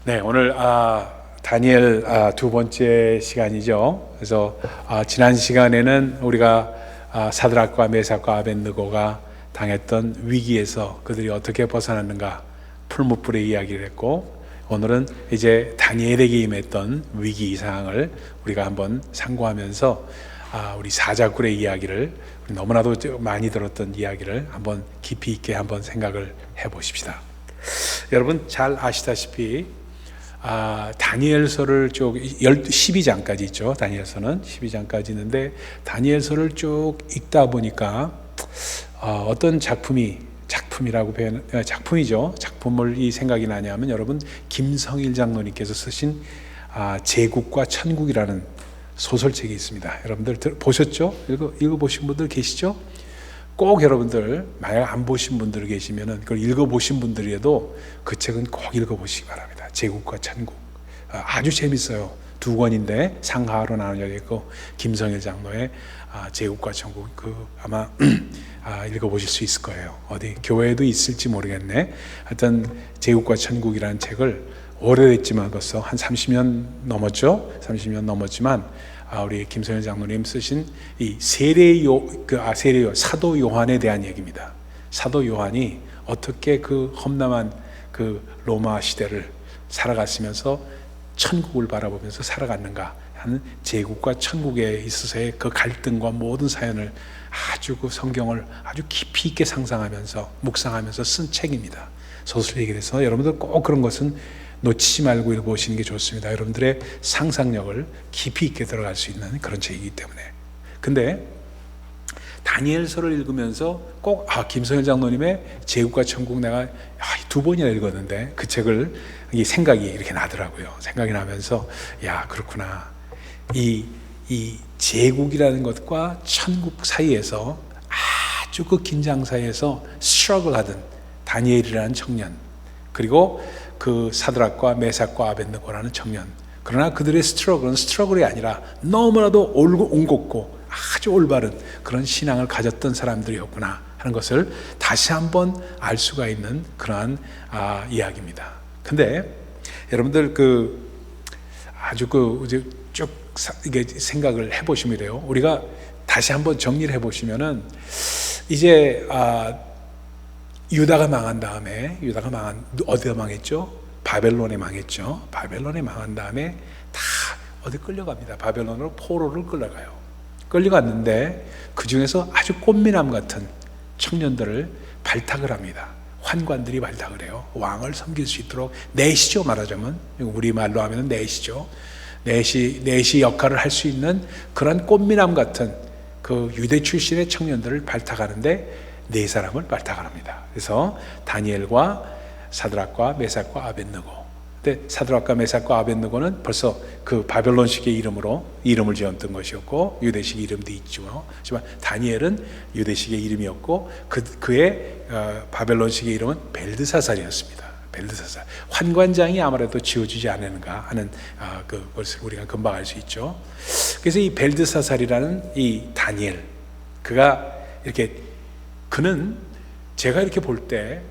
네, 오늘 다니엘 두 번째 시간이죠. 그래서 지난 시간에는 우리가 사드락과 메삭과 아벳느고가 당했던 위기에서 그들이 어떻게 벗어났는가 풀무불의 이야기를 했고, 오늘은 이제 다니엘에게 임했던 위기 상황을 우리가 한번 상고하면서 우리 사자굴의 이야기를, 너무나도 많이 들었던 이야기를 한번 깊이 있게 한번 생각을 해보십시다. 여러분 잘 아시다시피 다니엘서를 쭉 12장까지 있죠. 다니엘서는 12장까지 있는데, 다니엘서를 쭉 읽다 보니까 어떤 작품이라고 작품이죠. 작품을 이 생각이 나냐면, 여러분 김성일 장로님께서 쓰신 제국과 천국이라는 소설책이 있습니다. 여러분들 보셨죠? 읽어보신 분들 계시죠? 꼭 여러분들 만약 안 보신 분들 계시면은, 그걸 읽어보신 분들이라도 그 책은 꼭 읽어보시기 바랍니다. 제국과 천국, 아주 재밌어요. 두 권인데 상하로 나눠져 있고, 김성일 장로의 제국과 천국, 아마 읽어보실 수 있을 거예요. 어디 교회에도 있을지 모르겠네. 하여튼 제국과 천국이라는 책을 오래됐지만 벌써 한 30년 넘었죠. 30년 넘었지만 우리 김성일 장로님 쓰신 이 사도 요한에 대한 얘기입니다. 사도 요한이 어떻게 그 험난한 그 로마 시대를 살아갔으면서 천국을 바라보면서 살아갔는가 하는, 제국과 천국에 있어서의 그 갈등과 모든 사연을 아주 그 성경을 아주 깊이 있게 상상하면서 묵상하면서 쓴 책입니다. 소설 얘기해서 여러분들 꼭 그런 것은 놓치지 말고 읽어보시는 게 좋습니다. 여러분들의 상상력을 깊이 있게 들어갈 수 있는 그런 책이기 때문에. 근데 다니엘서를 읽으면서 꼭 김성일 장로님의 제국과 천국, 내가 두 번이나 읽었는데 그 책을, 이 생각이 이렇게 나더라고요. 생각이 나면서 그렇구나. 이 제국이라는 것과 천국 사이에서 아주 그 긴장 사이에서 스트러글 하던 다니엘이라는 청년, 그리고 그 사드락과 메삭과 아벳느고라는 청년, 그러나 그들의 스트러글이 아니라 너무나도 온곡고 아주 올바른 그런 신앙을 가졌던 사람들이었구나 하는 것을 다시 한번 알 수가 있는 그러한 이야기입니다. 근데 여러분들 아주 쭉 이게 생각을 해보시면 이래요. 우리가 다시 한번 정리를 해보시면은, 이제 유다가 망한 다음에, 어디가 망했죠? 바벨론에 망했죠. 바벨론에 망한 다음에 다 어디 끌려갑니다. 바벨론으로 포로를 끌려갔는데 그 중에서 아주 꽃미남 같은 청년들을 발탁을 합니다. 환관들이 발탁을 해요. 왕을 섬길 수 있도록 내시죠. 말하자면 우리말로 하면 내시죠. 내시 역할을 할 수 있는 그런 꽃미남 같은 그 유대 출신의 청년들을 발탁하는데, 네 사람을 발탁을 합니다. 그래서 다니엘과 사드락과 메삭과 아벳느고. 근데 사드락과 메삭과 아벳느고는 벌써 그 바벨론식의 이름을 지었던 것이었고, 유대식 이름도 있죠. 하지만 다니엘은 유대식의 이름이었고, 그의 바벨론식의 이름은 벨드사살이었습니다. 벨드사살. 환관장이 아무래도 지어주지 않았는가 하는 그것을 우리가 금방 알 수 있죠. 그래서 이 벨드사살이라는 이 다니엘, 그는 제가 이렇게 볼 때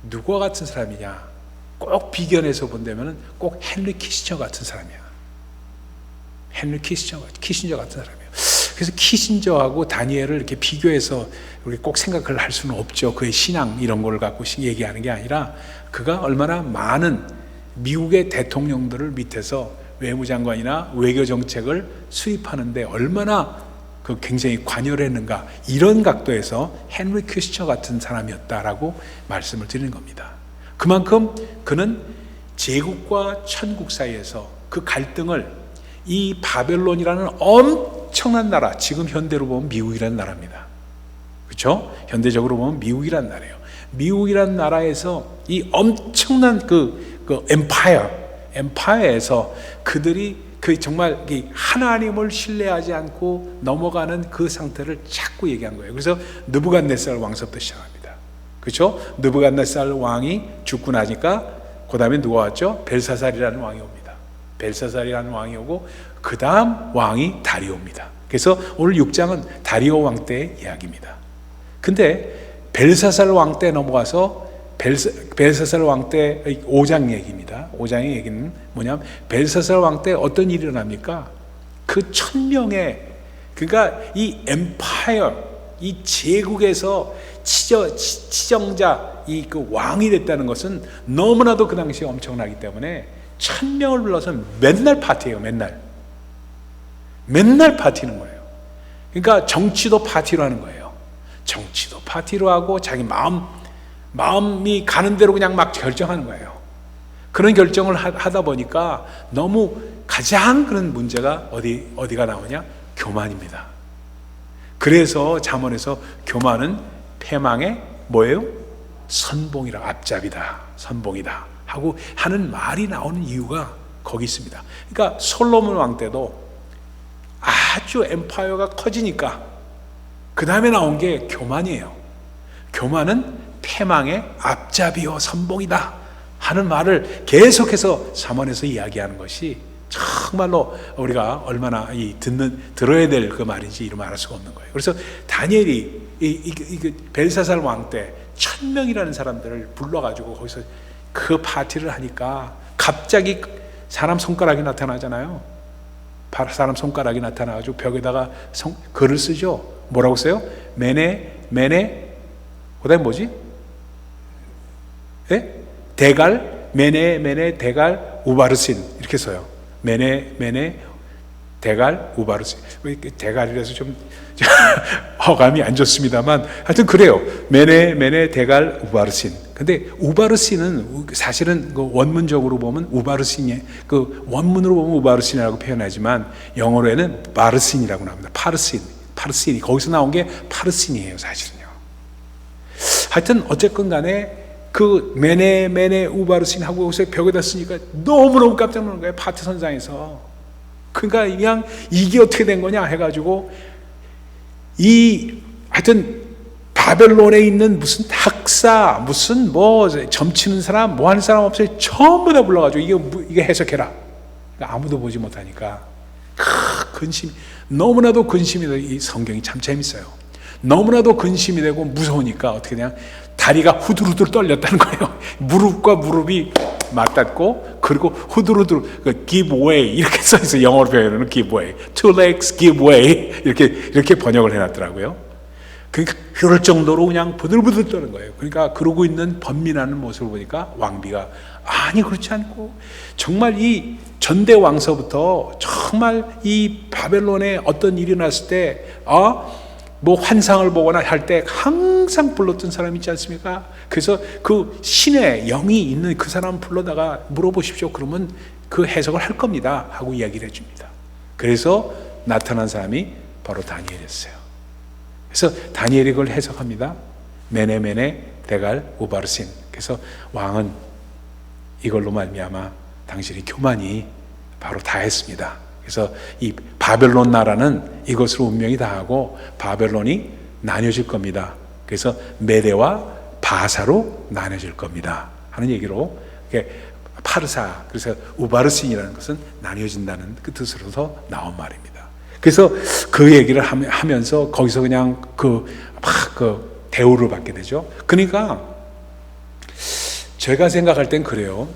누구와 같은 사람이냐, 꼭 비견해서 본다면 꼭 헨리 키신저 같은 사람이야. 헨리 키신저 같은 사람이에요. 그래서 키신저하고 다니엘을 이렇게 비교해서 우리 꼭 생각을 할 수는 없죠. 그의 신앙 이런 걸 갖고 얘기하는 게 아니라, 그가 얼마나 많은 미국의 대통령들을 밑에서 외무장관이나 외교정책을 수립하는데 얼마나 굉장히 관여를 했는가, 이런 각도에서 헨리 키신저 같은 사람이었다라고 말씀을 드리는 겁니다. 그만큼 그는 제국과 천국 사이에서 그 갈등을, 이 바벨론이라는 엄청난 나라, 지금 현대로 보면 미국이라는 나라입니다. 그렇죠? 현대적으로 보면 미국이라는 나라예요. 미국이라는 나라에서 이 엄청난 엠파이어에서 그들이 정말 하나님을 신뢰하지 않고 넘어가는 그 상태를 자꾸 얘기한 거예요. 그래서 느부갓네살 왕서부터 시작합니다. 그렇죠? 느부갓네살 왕이 죽고 나니까 그 다음에 누가 왔죠? 벨사살이라는 왕이 옵니다. 벨사살이라는 왕이 오고, 그 다음 왕이 다리오입니다. 그래서 오늘 6장은 다리오 왕 때의 이야기입니다. 근데 벨사살 왕 때 넘어가서 벨사살 왕 때 5장 얘기입니다. 5장의 얘기는 뭐냐면 벨사살 왕 때 어떤 일이 일어납니까? 그 1000명의 그러니까 이 엠파이어 이 제국에서 치정자 이 그 왕이 됐다는 것은 너무나도 그 당시에 엄청나기 때문에 1000명을 불러서 맨날 파티예요. 맨날 파티는 거예요. 그러니까 정치도 파티로 하는 거예요. 정치도 파티로 하고 자기 마음이 가는 대로 그냥 막 결정하는 거예요. 그런 결정을 하다 보니까 너무 가장 그런 문제가 어디가 나오냐? 교만입니다. 그래서 잠언에서 교만은 패망의 뭐예요? 선봉이라 앞잡이다. 선봉이다. 하고 하는 말이 나오는 이유가 거기 있습니다. 그러니까 솔로몬 왕 때도 아주 엠파이어가 커지니까 그 다음에 나온 게 교만이에요. 교만은 패망의 앞잡이요 선봉이다 하는 말을 계속해서 잠언에서 이야기하는 것이 정말로 우리가 얼마나 들어야 될 그 말인지 이름 알을 수가 없는 거예요. 그래서 다니엘이 벨사살 왕 때 1000명이라는 사람들을 불러가지고 거기서 그 파티를 하니까 갑자기 사람 손가락이 나타나잖아요. 사람 손가락이 나타나가지고 벽에다가 글을 쓰죠. 뭐라고 써요? 메네 그다음에 뭐지? 예? 대갈 메네 대갈 우바르신 이렇게 써요. 메네 대갈 우바르신. 대갈이라서 좀 어감이 안 좋습니다만 하여튼 그래요. 메네 대갈 우바르신. 근데 우바르신은 사실은 그 원문적으로 보면 우바르신이 그 원문으로 보면 우바르신이라고 표현하지만 영어로에는 바르신이라고 나옵니다. 파르신이 거기서 나온 게 파르신이에요, 사실은요. 하여튼 어쨌건 간에 그 메네 우바르신 하고 여기서 벽에다 쓰니까 너무너무 깜짝 놀란 거예요. 파티 선상에서. 그러니까 그냥 이게 어떻게 된 거냐 해가지고 하여튼 바벨론에 있는 무슨 학사 무슨 뭐 점치는 사람 뭐 하는 사람 없어요. 전부 다 불러가지고 이게 해석해라. 그러니까 아무도 보지 못하니까 근심 너무나도 근심이 되고 이 성경이 참 재밌어요. 너무나도 근심이 되고 무서우니까 어떻게 되냐 다리가 후들후들 떨렸다는 거예요. 무릎과 무릎이 맞닿고 그리고 후들후들 give way 이렇게 써있어요. 영어로 표현하는 give way, two legs give way 이렇게 번역을 해놨더라고요. 그러니까 그럴 정도로 그냥 부들부들 떠는 거예요. 그러니까 그러고 있는 번민하는 모습을 보니까 왕비가 아니 그렇지 않고 정말 이 전대 왕서부터 정말 이 바벨론에 어떤 일이 났을 때 뭐 환상을 보거나 할 때 항상 불렀던 사람이 있지 않습니까? 그래서 그 신의 영이 있는 그 사람 불러다가 물어보십시오. 그러면 그 해석을 할 겁니다 하고 이야기를 해줍니다. 그래서 나타난 사람이 바로 다니엘이었어요. 그래서 다니엘이 그걸 해석합니다. 메네 대갈 우바르신. 그래서 왕은 이걸로 말미암아 당신의 교만이 바로 다했습니다. 그래서 이 바벨론 나라는 이것으로 운명이 다하고 바벨론이 나뉘어질 겁니다. 그래서 메대와 바사로 나뉘어질 겁니다 하는 얘기로 파르사 그래서 우바르신이라는 것은 나뉘어진다는 그 뜻으로서 나온 말입니다. 그래서 그 얘기를 하면서 거기서 그냥 그 대우를 받게 되죠. 그러니까 제가 생각할 땐 그래요.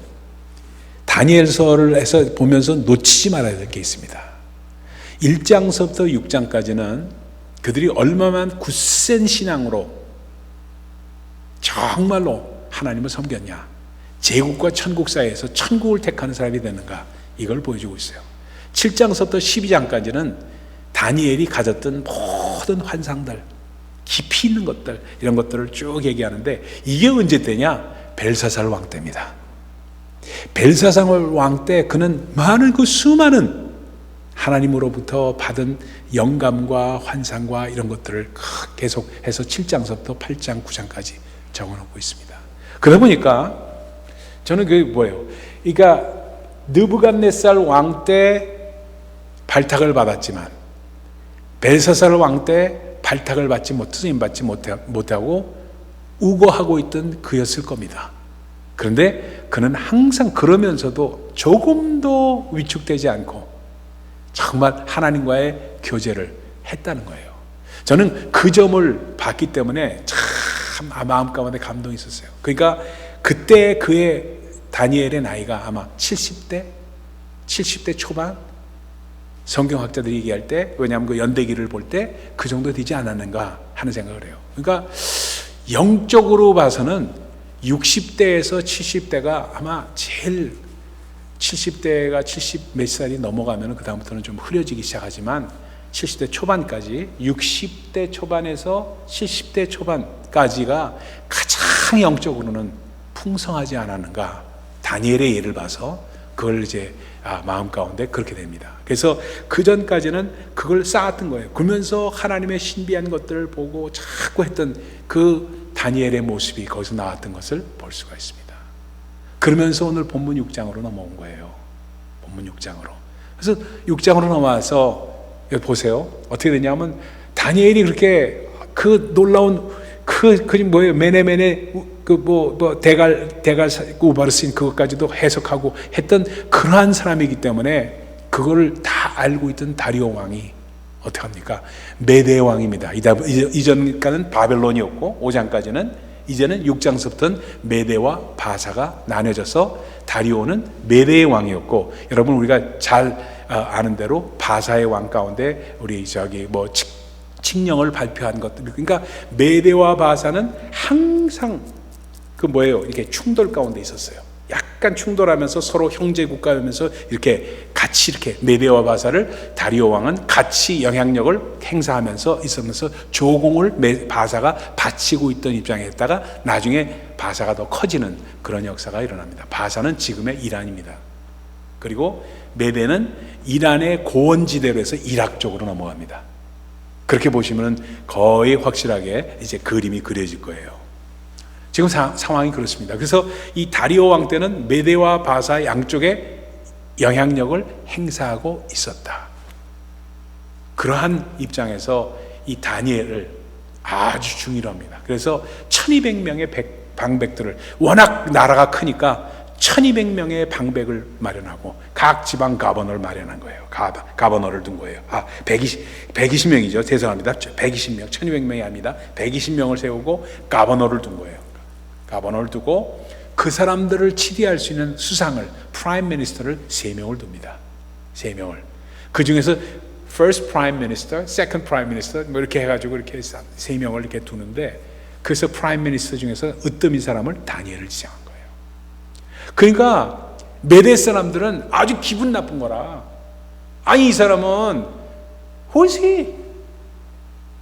다니엘서를 해서 보면서 놓치지 말아야 될 게 있습니다. 1장서부터 6장까지는 그들이 얼마만 굳센 신앙으로 정말로 하나님을 섬겼냐, 제국과 천국 사이에서 천국을 택하는 사람이 되는가, 이걸 보여주고 있어요. 7장서부터 12장까지는 다니엘이 가졌던 모든 환상들, 깊이 있는 것들, 이런 것들을 쭉 얘기하는데 이게 언제 때냐? 벨사살 왕 때입니다. 벨사살 왕 때 그는 많은 그 수많은 하나님으로부터 받은 영감과 환상과 이런 것들을 계속해서 7장서부터 8장, 9장까지 적어놓고 있습니다. 그러다 보니까 저는 그게 뭐예요? 그러니까 느부갓네살 왕 때 발탁을 받았지만 벨사살 왕 때 발탁을 받지 못하고 우거하고 있던 그였을 겁니다. 그런데 그는 항상 그러면서도 조금도 위축되지 않고 정말 하나님과의 교제를 했다는 거예요. 저는 그 점을 봤기 때문에 참 마음 가운데 감동이 있었어요. 그러니까 그때 그의 다니엘의 나이가 아마 70대 초반. 성경학자들이 얘기할 때, 왜냐하면 그 연대기를 볼 때 그 정도 되지 않았는가 하는 생각을 해요. 그러니까 영적으로 봐서는 60대에서 70대가 아마 제일, 70대가 70 몇 살이 넘어가면 그 다음부터는 좀 흐려지기 시작하지만 70대 초반까지, 60대 초반에서 70대 초반까지가 가장 영적으로는 풍성하지 않았는가. 다니엘의 예를 봐서 그걸 이제 마음 가운데 그렇게 됩니다. 그래서 그 전까지는 그걸 쌓았던 거예요. 그러면서 하나님의 신비한 것들을 보고 자꾸 했던 그 다니엘의 모습이 거기서 나왔던 것을 볼 수가 있습니다. 그러면서 오늘 본문 6장으로 넘어온 거예요. 본문 6장으로. 그래서 6장으로 넘어와서 여기 보세요. 어떻게 되냐면 다니엘이 그렇게 그 놀라운 뭐예요? 메네메네 대갈 우바르신 그것까지도 해석하고 했던 그러한 사람이기 때문에 그걸 다 알고 있던 다리오 왕이 어떻게 합니까? 메대 왕입니다. 이전까지는 바벨론이었고 5장까지는, 이제는 6장서부터는 메대와 바사가 나뉘어져서 다리오는 메대의 왕이었고, 여러분 우리가 잘 아는 대로 바사의 왕 가운데 우리 칙령을 발표한 것들, 그러니까 메대와 바사는 항상 이렇게 충돌 가운데 있었어요. 약간 충돌하면서 서로 형제 국가이면서 이렇게 같이 이렇게 메대와 바사를 다리오 왕은 같이 영향력을 행사하면서 있으면서 조공을 바사가 바치고 있던 입장에다가 나중에 바사가 더 커지는 그런 역사가 일어납니다. 바사는 지금의 이란입니다. 그리고 메대는 이란의 고원지대로 해서 이락 쪽으로 넘어갑니다. 그렇게 보시면 거의 확실하게 이제 그림이 그려질 거예요. 지금 상황이 그렇습니다. 그래서 이 다리오 왕 때는 메대와 바사 양쪽에 영향력을 행사하고 있었다. 그러한 입장에서 이 다니엘을 아주 중요합니다. 그래서 1200명의 방백들을, 워낙 나라가 크니까 1200명의 방백을 마련하고 각 지방 가버너를 마련한 거예요. 가버너를 둔 거예요. 120명이죠. 죄송합니다. 120명, 1200명이 아닙니다. 120명을 세우고 가버너를 둔 거예요. 가버너를 두고 그 사람들을 치리할 수 있는 수상을, 프라임 미니스터를 3명을 둡니다. 3명을. 그 중에서 first prime minister, second prime minister 뭐 이렇게 해가지고 이렇게 3명을 이렇게 두는데, 그래서 프라임 미니스터 중에서 으뜸인 사람을 다니엘을 지정한 거예요. 그러니까 메대 사람들은 아주 기분 나쁜 거라. 아니 이 사람은 who is he?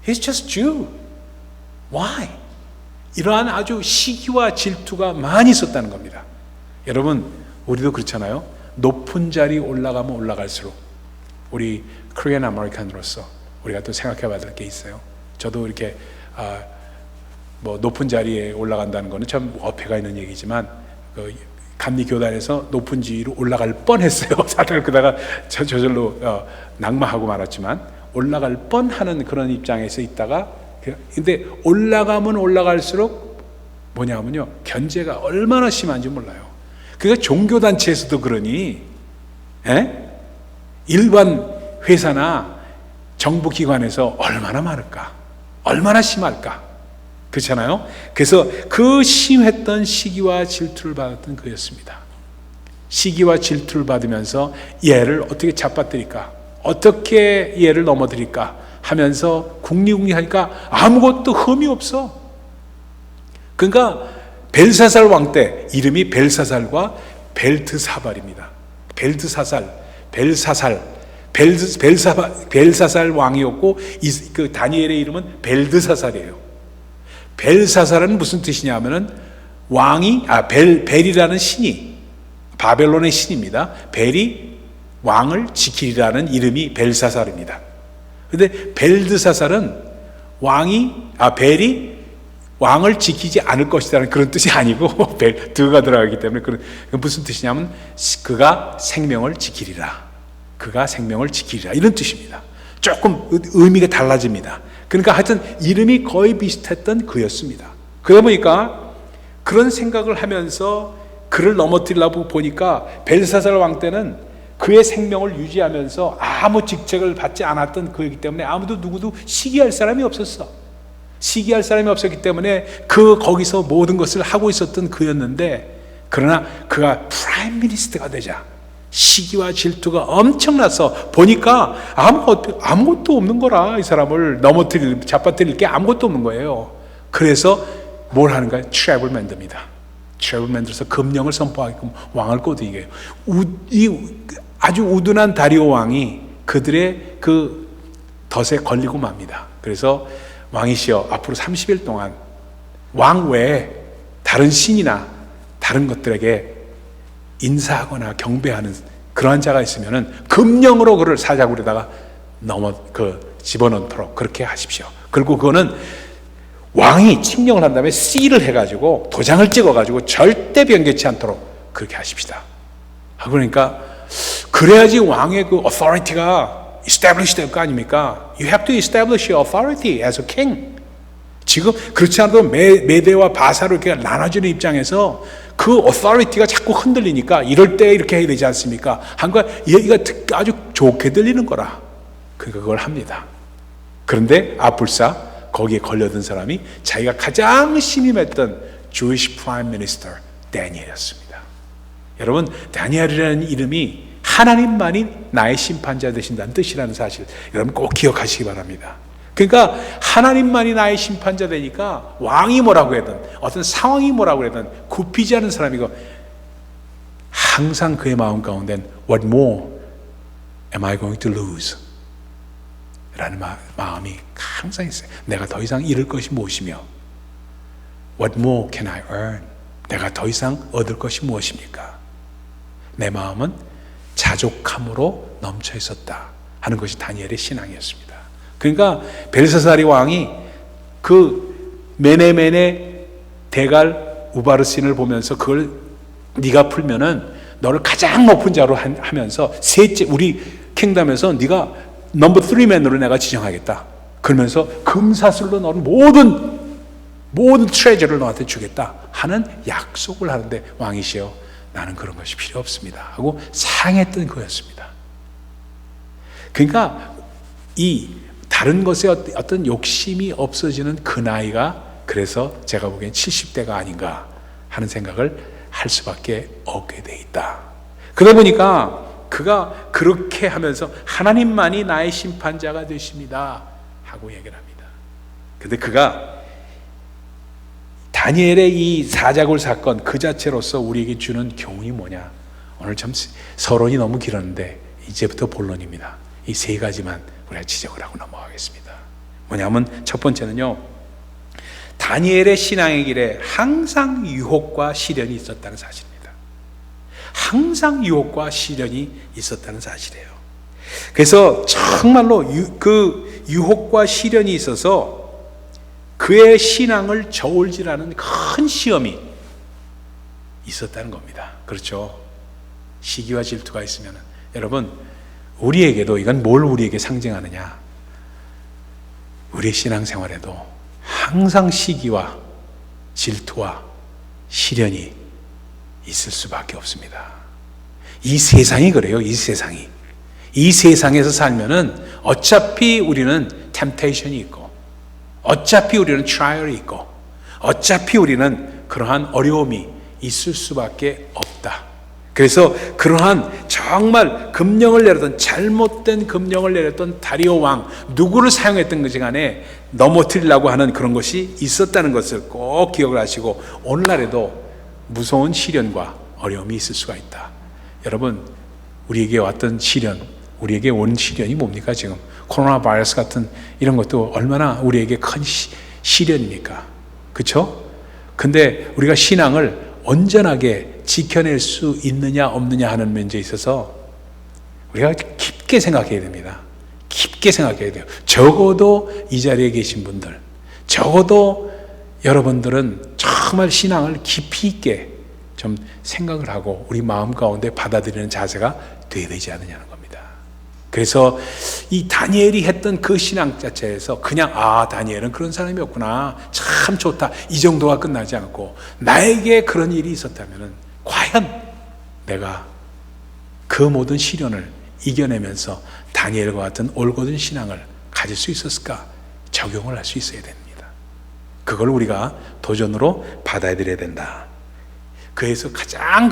He's just Jew. Why? 이러한 아주 시기와 질투가 많이 있었다는 겁니다. 여러분 우리도 그렇잖아요. 높은 자리 올라가면 올라갈수록 우리 코리안 아메리칸으로서 우리가 또 생각해 봐야 될 게 있어요. 저도 이렇게 높은 자리에 올라간다는 거는 참 어폐가 있는 얘기지만 감리 교단에서 높은 지위로 올라갈 뻔했어요. 사실 그러다가 저절로 낙마하고 말았지만 올라갈 뻔하는 그런 입장에서 있다가, 근데 올라가면 올라갈수록 뭐냐면요, 견제가 얼마나 심한지 몰라요. 그러니까 종교단체에서도 그러니 일반 회사나 정부기관에서 얼마나 많을까, 얼마나 심할까, 그렇잖아요. 그래서 그 심했던 시기와 질투를 받았던 그였습니다. 시기와 질투를 받으면서 얘를 어떻게 잡아뜨릴까, 어떻게 얘를 넘어뜨릴까 하면서 궁리궁리하니까 아무것도 흠이 없어. 그러니까 벨사살 왕 때 이름이 벨사살과 벨트사발입니다. 벨사살 왕이었고 그 다니엘의 이름은 벨드사살이에요. 벨사살은 무슨 뜻이냐면은 왕이 벨이라는 신이, 바벨론의 신입니다. 벨이 왕을 지키리라는 이름이 벨사살입니다. 근데 벨드사살은 벨이 왕을 지키지 않을 것이라는 그런 뜻이 아니고 드가 들어가기 때문에 무슨 뜻이냐면 그가 생명을 지키리라. 이런 뜻입니다. 조금 의미가 달라집니다. 그러니까 하여튼 이름이 거의 비슷했던 그였습니다. 그러다 보니까 그런 생각을 하면서 그를 넘어뜨리려고 보니까 벨사살 왕 때는 그의 생명을 유지하면서 아무 직책을 받지 않았던 그이기 때문에 누구도 시기할 사람이 없었어. 시기할 사람이 없었기 때문에 거기서 모든 것을 하고 있었던 그였는데, 그러나 그가 프라임 미니스터가 되자 시기와 질투가 엄청나서 보니까 아무것도 없는 거라. 이 사람을 잡아뜨릴 게 아무것도 없는 거예요. 그래서 뭘 하는가? 트랩을 만듭니다. 트랩을 만들어서 금령을 선포하게끔 왕을 꼬드기게 해요. 아주 우둔한 다리오 왕이 그들의 그 덫에 걸리고 맙니다. 그래서 왕이시여, 앞으로 30일 동안 왕 외에 다른 신이나 다른 것들에게 인사하거나 경배하는 그러한 자가 있으면은 금령으로 그를 사자굴에다가 집어넣도록 그렇게 하십시오. 그리고 그거는 왕이 칙령을 한 다음에 씨를 해가지고 도장을 찍어가지고 절대 변개치 않도록 그렇게 하십시다. 그러니까 그래야지 왕의 그 authority가 establish 될 거 아닙니까? You have to establish your authority as a king. 지금 그렇지 않아도 메대와 바사로 이렇게 나눠지는 입장에서 그 authority가 자꾸 흔들리니까 이럴 때 이렇게 해야 되지 않습니까? 한 거야. 얘기가 아주 좋게 들리는 거라. 그러니까 그걸 합니다. 그런데 불사 거기에 걸려든 사람이 자기가 가장 신임했던 Jewish Prime Minister 다니엘이었습니다. 여러분, 다니엘이라는 이름이 하나님만이 나의 심판자 되신다는 뜻이라는 사실 여러분 꼭 기억하시기 바랍니다. 그러니까 하나님만이 나의 심판자 되니까 왕이 뭐라고 하든 어떤 상황이 뭐라고 하든 굽히지 않은 사람이고, 항상 그의 마음 가운데는 What more am I going to lose? 라는 마음이 항상 있어요. 내가 더 이상 잃을 것이 무엇이며 What more can I earn? 내가 더 이상 얻을 것이 무엇입니까? 내 마음은 자족함으로 넘쳐 있었다 하는 것이 다니엘의 신앙이었습니다. 그러니까 벨사사리 왕이 그 메네메네 대갈 우바르신을 보면서 그걸 네가 풀면은 너를 가장 높은 자로 하면서 셋째 우리 킹덤에서 네가 넘버 3맨으로 내가 지정하겠다. 그러면서 금사슬로 너는 모든 트레저를 너한테 주겠다 하는 약속을 하는데, 왕이시여 나는 그런 것이 필요 없습니다 하고 상했던 거였습니다. 그러니까 이 다른 것에 어떤 욕심이 없어지는 그 나이가, 그래서 제가 보기엔 70대가 아닌가 하는 생각을 할 수밖에 없게 돼 있다. 그러다 보니까 그가 그렇게 하면서 하나님만이 나의 심판자가 되십니다 하고 얘기를 합니다. 근데 그가 다니엘의 이 사자굴 사건 그 자체로서 우리에게 주는 교훈이 뭐냐? 오늘 참 서론이 너무 길었는데 이제부터 본론입니다. 이 세 가지만 우리가 지적을 하고 넘어가겠습니다. 뭐냐면 첫 번째는요, 다니엘의 신앙의 길에 항상 유혹과 시련이 있었다는 사실입니다. 항상 유혹과 시련이 있었다는 사실이에요. 그래서 정말로 그 유혹과 시련이 있어서 그의 신앙을 저울질하는 큰 시험이 있었다는 겁니다. 그렇죠? 시기와 질투가 있으면 여러분, 우리에게도 이건 뭘 우리에게 상징하느냐? 우리의 신앙생활에도 항상 시기와 질투와 시련이 있을 수밖에 없습니다. 이 세상이 그래요. 이 세상에서 살면은 어차피 우리는 템테이션이 있고, 어차피 우리는 트라이얼이 있고, 어차피 우리는 그러한 어려움이 있을 수밖에 없다. 그래서 그러한 정말 금령을 내렸던, 잘못된 금령을 내렸던 다리오 왕, 누구를 사용했던 것이 간에 넘어뜨리려고 하는 그런 것이 있었다는 것을 꼭 기억을 하시고, 오늘날에도 무서운 시련과 어려움이 있을 수가 있다. 여러분, 우리에게 왔던 시련, 우리에게 온 시련이 뭡니까? 지금 코로나 바이러스 같은 이런 것도 얼마나 우리에게 큰 시련입니까? 그렇죠? 근데 우리가 신앙을 온전하게 지켜낼 수 있느냐 없느냐 하는 문제에 있어서 우리가 깊게 생각해야 됩니다. 깊게 생각해야 돼요. 적어도 이 자리에 계신 분들, 적어도 여러분들은 정말 신앙을 깊이 있게 좀 생각을 하고 우리 마음 가운데 받아들이는 자세가 돼야 되지 않느냐는 겁니다. 그래서 이 다니엘이 했던 그 신앙 자체에서 그냥 다니엘은 그런 사람이었구나, 참 좋다, 이 정도가 끝나지 않고, 나에게 그런 일이 있었다면 과연 내가 그 모든 시련을 이겨내면서 다니엘과 같은 올곧은 신앙을 가질 수 있었을까? 적용을 할 수 있어야 됩니다. 그걸 우리가 도전으로 받아들여야 된다. 그래서 가장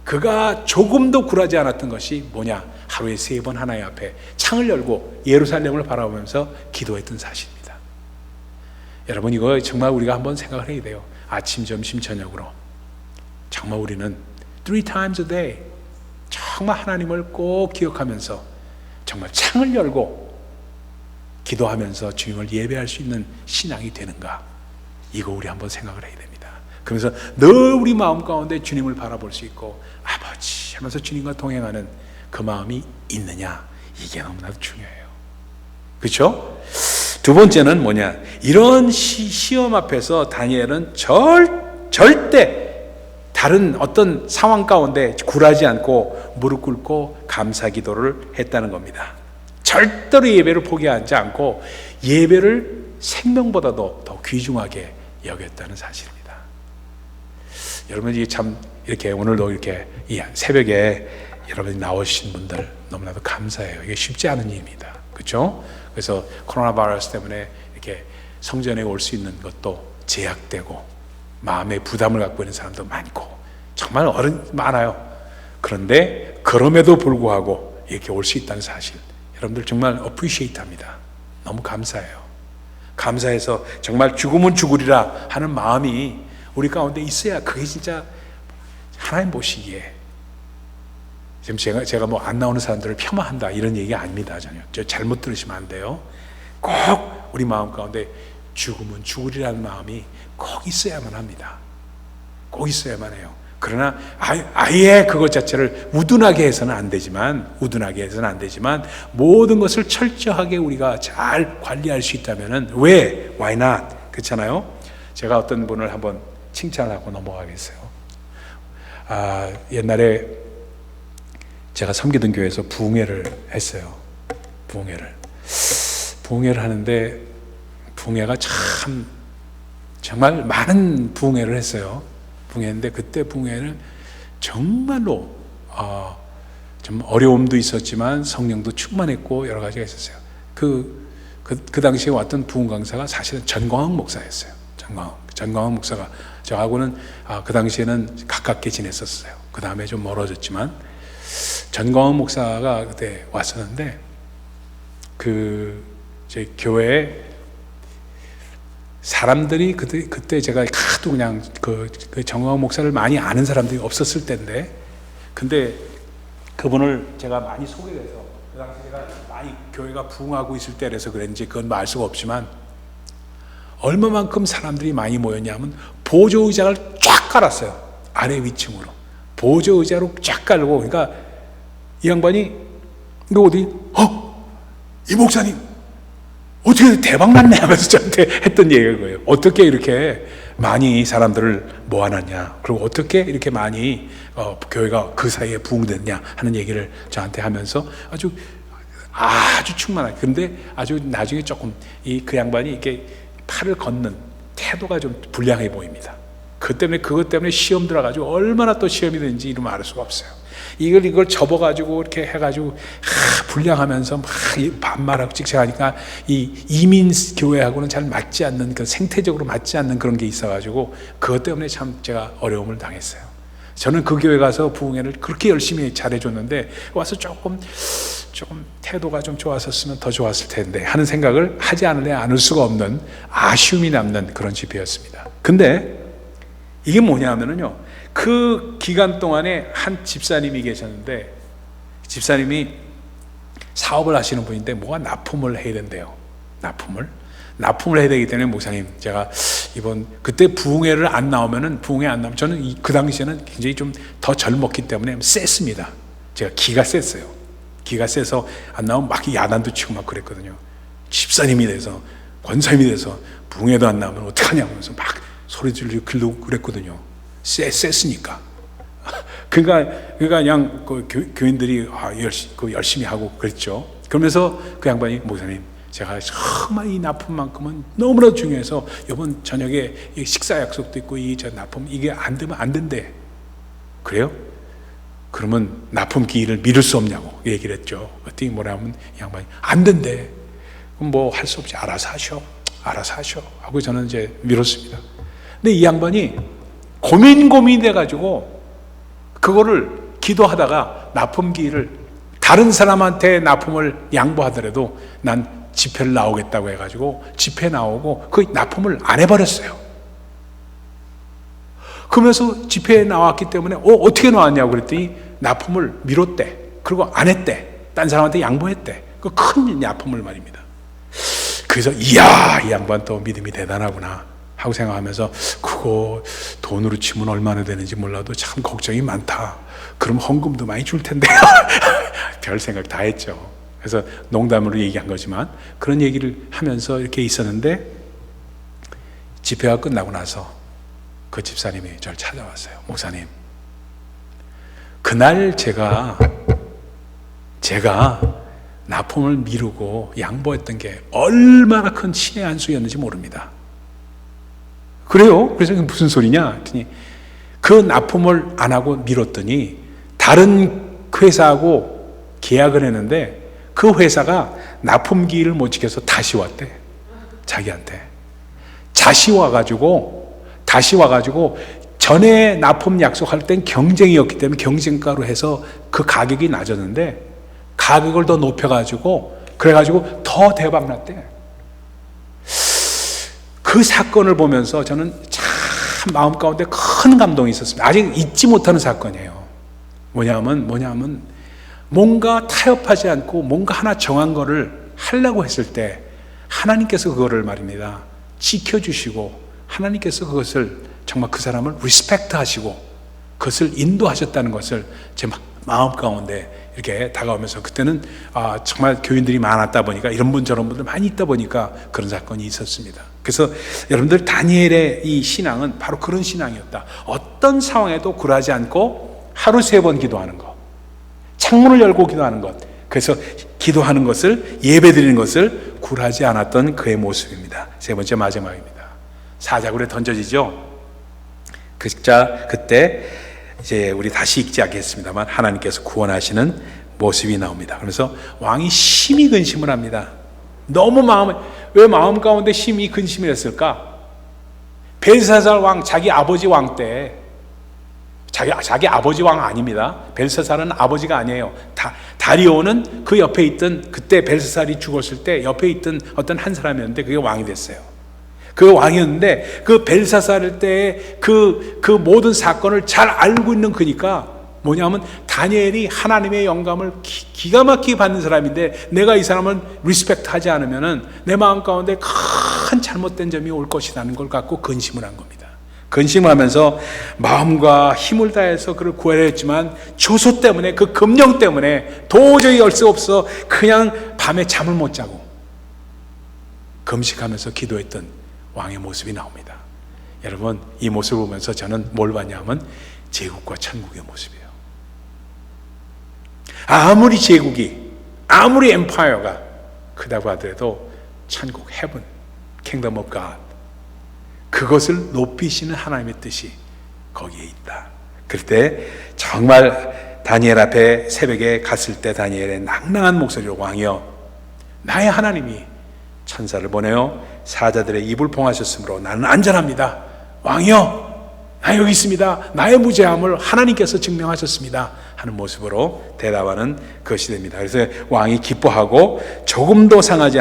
그가 조금도 굴하지 않았던 것이 뭐냐? 하루에 3번 하나님 앞에 창을 열고 예루살렘을 바라보면서 기도했던 사실입니다. 여러분, 이거 정말 우리가 한번 생각을 해야 돼요. 아침, 점심, 저녁으로 정말 우리는 3 times a day 정말 하나님을 꼭 기억하면서 정말 창을 열고 기도하면서 주님을 예배할 수 있는 신앙이 되는가? 이거 우리 한번 생각을 해야 됩니다. 그러면서 늘 우리 마음 가운데 주님을 바라볼 수 있고 아버지 하면서 주님과 동행하는 그 마음이 있느냐? 이게 너무나도 중요해요. 그렇죠? 두 번째는 뭐냐? 이런 시험 앞에서 다니엘은 절대 다른 어떤 상황 가운데 굴하지 않고 무릎 꿇고 감사 기도를 했다는 겁니다. 절대로 예배를 포기하지 않고 예배를 생명보다도 더 귀중하게 여겼다는 사실입니다. 여러분, 이게 참 이렇게 오늘도 이렇게 이 새벽에 여러분이 나오신 분들 너무나도 감사해요. 이게 쉽지 않은 일입니다. 그렇죠? 그래서 코로나 바이러스 때문에 이렇게 성전에 올 수 있는 것도 제약되고 마음의 부담을 갖고 있는 사람도 많고 정말 많아요. 그런데 그럼에도 불구하고 이렇게 올 수 있다는 사실, 여러분들 정말 appreciate 합니다. 너무 감사해요. 감사해서 정말 죽으면 죽으리라 하는 마음이 우리 가운데 있어야 그게 진짜 하나님 보시기에, 지금 제가 뭐 안 나오는 사람들을 폄하한다 이런 얘기 아닙니다. 전혀. 저 잘못 들으시면 안 돼요. 꼭 우리 마음 가운데 죽으면 죽으리라는 마음이 꼭 있어야만 합니다. 꼭 있어야만 해요. 그러나 아예 그것 자체를 우둔하게 해서는 안 되지만 모든 것을 철저하게 우리가 잘 관리할 수 있다면은 왜? Why not? 그렇잖아요. 제가 어떤 분을 한번 칭찬하고 넘어가겠어요. 옛날에 제가 섬기던 교회에서 부흥회를 했어요. 부흥회를 하는데 부흥회가 정말 많은 부흥회를 했어요. 부흥회인데 그때 부흥회는 정말로 좀 어려움도 있었지만 성령도 충만했고 여러 가지가 있었어요. 그 당시에 왔던 부흥 강사가 사실은 전광훈 목사였어요. 전광훈 목사가 저하고는 그 당시에는 가깝게 지냈었어요. 그 다음에 좀 멀어졌지만 전광훈 목사가 그때 왔었는데 제 교회에 사람들이 그때 제가 하도 그냥 그 정광훈 목사를 많이 아는 사람들이 없었을 때인데, 근데 그분을 제가 많이 소개해서 그 당시 제가 많이 교회가 부흥하고 있을 때라서 그랬는지 그건 말 수가 없지만 얼마만큼 사람들이 많이 모였냐면 보조 의자를 쫙 깔았어요. 아래 위층으로 보조 의자로 쫙 깔고, 그러니까 이 양반이 너 어디? 이 목사님 어떻게 대박 났네 하면서 저한테 했던 얘기가 그거예요. 어떻게 이렇게 많이 사람들을 모아놨냐, 그리고 어떻게 이렇게 많이 교회가 그 사이에 부흥됐냐 하는 얘기를 저한테 하면서 아주 충만하게. 근데 아주 나중에 조금 그 양반이 이렇게 팔을 걷는 태도가 좀 불량해 보입니다. 그것 때문에 시험 들어가지고 얼마나 또 시험이 되는지 이름 알 수가 없어요. 이걸 접어가지고 이렇게 해가지고 불량하면서 막 반말하고 찍찍하니까 이 이민 교회하고는 잘 맞지 않는, 그 생태적으로 맞지 않는 그런 게 있어가지고 그것 때문에 참 제가 어려움을 당했어요. 저는 그 교회 가서 부흥회를 그렇게 열심히 잘해줬는데 와서 조금 태도가 좀 좋았었으면 더 좋았을 텐데 하는 생각을 하지 않을 수가 없는 아쉬움이 남는 그런 집회였습니다. 근데 이게 뭐냐면요, 그 기간 동안에 한 집사님이 계셨는데, 집사님이 사업을 하시는 분인데 뭐가 납품을 해야 된대요. 납품을 해야 되기 때문에 목사님, 제가 그때 부흥회 안 나오면 저는 그 당시에는 굉장히 좀 더 젊었기 때문에 셌습니다. 제가 기가 셌어요. 기가 세서 안 나오면 막 야단도 치고 막 그랬거든요. 집사님이 돼서, 권사님이 돼서 부흥회도 안 나오면 어떡하냐고 하면서 막 소리 지르고 그랬거든요. 셌으니까. 그러니까 그냥 교인들이 열심히 하고 그랬죠. 그러면서 그 양반이, 목사님, 제가 정말 이 납품만큼은 너무나 중요해서 이번 저녁에 식사 약속도 있고 저 납품 이게 안 되면 안 된대. 그래요? 그러면 납품 기일을 미룰 수 없냐고 얘기를 했죠. 어떻게 뭐라 하면 이 양반이 안 된대. 그럼 뭐 할 수 없이 알아서 하셔. 알아서 하셔 하고 저는 이제 미뤘습니다. 근데 이 양반이 고민이 돼가지고 그거를 기도하다가 납품기를 다른 사람한테 납품을 양보하더라도 난 집회를 나오겠다고 해가지고 집회 나오고 그 납품을 안 해버렸어요. 그러면서 집회에 나왔기 때문에 어떻게 나왔냐고 그랬더니 납품을 미뤘대. 그리고 안 했대. 딴 사람한테 양보했대. 그 큰 납품을 말입니다. 그래서 이야, 이 양반 또 믿음이 대단하구나 하고 생각하면서 그거 돈으로 치면 얼마나 되는지 몰라도 참 걱정이 많다. 그럼 헌금도 많이 줄 텐데. 별 생각 다 했죠. 그래서 농담으로 얘기한 거지만 그런 얘기를 하면서 이렇게 있었는데 집회가 끝나고 나서 그 집사님이 저를 찾아왔어요. 목사님, 그날 제가 납품을 미루고 양보했던 게 얼마나 큰 신의 한 수였는지 모릅니다. 그래요? 그래서 무슨 소리냐 했더니 그 납품을 안 하고 미뤘더니 다른 회사하고 계약을 했는데 그 회사가 납품기일을 못 지켜서 다시 왔대. 자기한테 다시 와가지고 전에 납품 약속할 땐 경쟁이었기 때문에 경쟁가로 해서 그 가격이 낮았는데 가격을 더 높여가지고 그래가지고 더 대박 났대. 그 사건을 보면서 저는 참 마음 가운데 큰 감동이 있었습니다. 아직 잊지 못하는 사건이에요. 뭐냐면 뭔가 타협하지 않고 뭔가 하나 정한 거를 하려고 했을 때 하나님께서 그거를 말입니다 지켜주시고 하나님께서 그것을 정말 그 사람을 리스펙트 하시고 그것을 인도하셨다는 것을 제 마음 가운데 이렇게 다가오면서 그때는 정말 교인들이 많았다 보니까 이런 분 저런 분들 많이 있다 보니까 그런 사건이 있었습니다. 그래서 여러분들 다니엘의 이 신앙은 바로 그런 신앙이었다. 어떤 상황에도 굴하지 않고 하루 3번 기도하는 것, 창문을 열고 기도하는 것, 그래서 기도하는 것을 예배드리는 것을 굴하지 않았던 그의 모습입니다. 3번째 마지막입니다. 사자굴에 던져지죠. 그때 이제 우리 다시 읽지 않겠습니다만 하나님께서 구원하시는 모습이 나옵니다. 그래서 왕이 심히 근심을 합니다. 왜 마음 가운데 심히 근심을 했을까? 벨사살 왕, 자기 아버지 왕 때, 자기 아버지 왕 아닙니다. 벨사살은 아버지가 아니에요. 다리오는 그 옆에 있던, 그때 벨사살이 죽었을 때 옆에 있던 어떤 한 사람이었는데 그게 왕이 됐어요. 그 왕이었는데 그 벨사살 때의 그 모든 사건을 잘 알고 있는 그니까 뭐냐면 다니엘이 하나님의 영감을 기가 막히게 받는 사람인데 내가 이 사람을 리스펙트 하지 않으면은 내 마음 가운데 큰 잘못된 점이 올 것이라는 걸 갖고 근심을 한 겁니다. 근심을 하면서 마음과 힘을 다해서 그를 구하려했지만 조소 때문에 그 금령 때문에 도저히 할 수 없어 그냥 밤에 잠을 못 자고 금식하면서 기도했던 왕의 모습이 나옵니다. 여러분, 이 모습을 보면서 저는 뭘 봤냐면 제국과 천국의 모습이에요. 아무리 제국이, 아무리 엠파이어가 크다고 하더라도 천국, 헤븐, 킹덤 오브 갓, 그것을 높이시는 하나님의 뜻이 거기에 있다. 그럴 때 정말 다니엘 앞에 새벽에 갔을 때 다니엘의 낭낭한 목소리로 왕이여, 나의 하나님이 천사를 보내어 사자들의 입을 봉하셨으므로 나는 안전합니다. 왕이여, 나 여기 있습니다. 나의 무죄함을 하나님께서 증명하셨습니다. 하는 모습으로 대답하는 것이 됩니다. 그래서 왕이 기뻐하고 조금도 상하지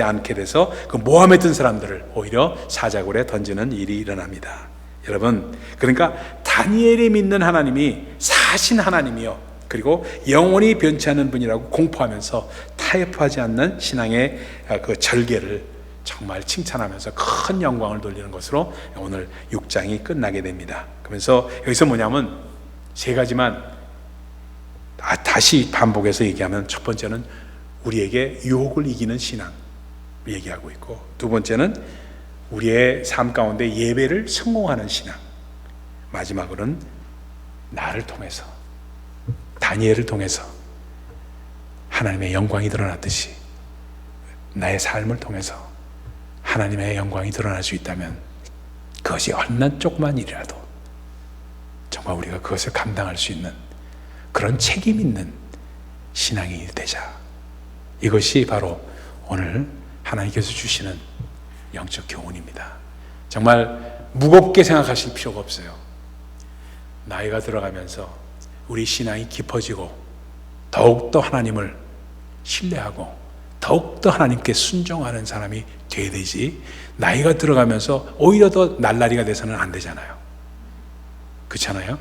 않게 돼서 그 모함에 든 사람들을 오히려 사자굴에 던지는 일이 일어납니다. 여러분, 그러니까 다니엘이 믿는 하나님이 사신 하나님이요, 그리고 영원히 변치 않는 분이라고 공포하면서 타협하지 않는 신앙의 그 절개를 정말 칭찬하면서 큰 영광을 돌리는 것으로 오늘 6장이 끝나게 됩니다. 그러면서 여기서 뭐냐면 3가지만 다시 반복해서 얘기하면, 첫 번째는 우리에게 유혹을 이기는 신앙 얘기하고 있고, 두 번째는 우리의 삶 가운데 예배를 성공하는 신앙, 마지막으로는 나를 통해서, 다니엘을 통해서 하나님의 영광이 드러났듯이 나의 삶을 통해서 하나님의 영광이 드러날 수 있다면 그것이 얼마나 조그만 일이라도 정말 우리가 그것을 감당할 수 있는 그런 책임 있는 신앙이 되자. 이것이 바로 오늘 하나님께서 주시는 영적 교훈입니다. 정말 무겁게 생각하실 필요가 없어요. 나이가 들어가면서 우리 신앙이 깊어지고 더욱더 하나님을 신뢰하고 더욱더 하나님께 순종하는 사람이 돼야 되지, 나이가 들어가면서 오히려 더 날라리가 돼서는 안 되잖아요. 그렇잖아요?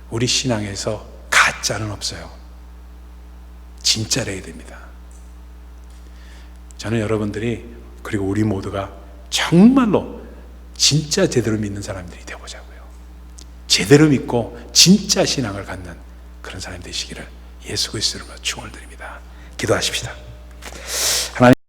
우리 신앙에서 가짜는 없어요. 진짜래야 됩니다. 저는 여러분들이 그리고 우리 모두가 정말로 진짜 제대로 믿는 사람들이 되어보자고요. 제대로 믿고 진짜 신앙을 갖는 그런 사람이 되시기를 예수 그리스도로 축원을 드립니다. 기도하십시다. 하나님